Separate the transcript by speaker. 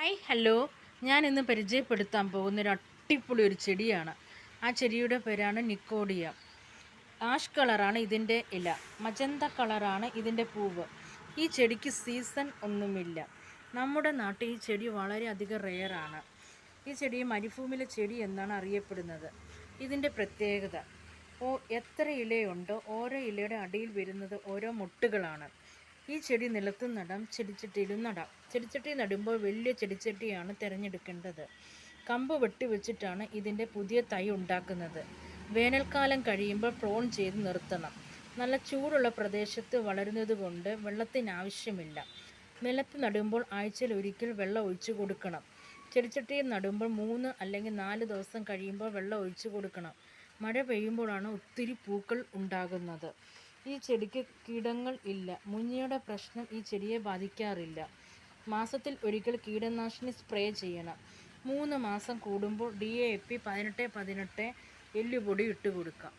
Speaker 1: Hi hello, ഞാൻ ഇന്ന് പരിചയപ്പെടുത്താൻ പോകുന്ന ഒരു അടിപൊളി ഒരു ചെടിയാണ്. ആ ചെടിയുടെ പേരാണ് നിക്കോഡിയ. ആഷ് കളറാണ് ഇതിൻ്റെ ഇല, മജന്ത കളറാണ് ഇതിൻ്റെ പൂവ്. ഈ ചെടിക്ക് സീസൺ ഒന്നുമില്ല. നമ്മുടെ നാട്ടിൽ ഈ ചെടി വളരെയധികം റെയറാണ്. ഈ ചെടി മരുഭൂമിയിലെ ചെടി എന്നാണ് അറിയപ്പെടുന്നത്. ഇതിൻ്റെ പ്രത്യേകത, എത്ര ഇലയുണ്ടോ ഓരോ ഇലയുടെ അടിയിൽ വരുന്നത് ഓരോ മുട്ടുകളാണ്. ഈ ചെടി നിലത്തും നടാം, ചെടിച്ചട്ടിയിലും നടാം. ചെടിച്ചട്ടി നടുമ്പോൾ വലിയ ചെടിച്ചട്ടിയാണ് തിരഞ്ഞെടുക്കേണ്ടത്. കമ്പ് വെട്ടി വെച്ചിട്ടാണ് ഇതിൻ്റെ പുതിയ തൈ ഉണ്ടാക്കുന്നത്. വേനൽക്കാലം കഴിയുമ്പോൾ പ്രോൺ ചെയ്ത് നിർത്തണം. നല്ല ചൂടുള്ള പ്രദേശത്ത് വളരുന്നത് കൊണ്ട് വെള്ളത്തിന് ആവശ്യമില്ല. നിലത്ത് നടുമ്പോൾ ആഴ്ചയിൽ ഒരിക്കൽ വെള്ളം ഒഴിച്ചു കൊടുക്കണം. ചെടിച്ചട്ടിയിൽ നടുമ്പോൾ 3 അല്ലെങ്കിൽ 4 ദിവസം കഴിയുമ്പോൾ വെള്ളം ഒഴിച്ചു കൊടുക്കണം. മഴ പെയ്യുമ്പോഴാണ് ഒത്തിരി പൂക്കൾ ഉണ്ടാകുന്നത്. ഈ ചെടിക്ക് കീടങ്ങൾ ഇല്ല. മുഞ്ഞയുടെ പ്രശ്നം ഈ ചെടിയെ ബാധിക്കാറില്ല. മാസത്തിൽ ഒരിക്കൽ കീടനാശിനി സ്പ്രേ ചെയ്യണം. 3 മാസം കൂടുമ്പോൾ DAP 18-18 എല്ലുപൊടി ഇട്ട് കൊടുക്കാം.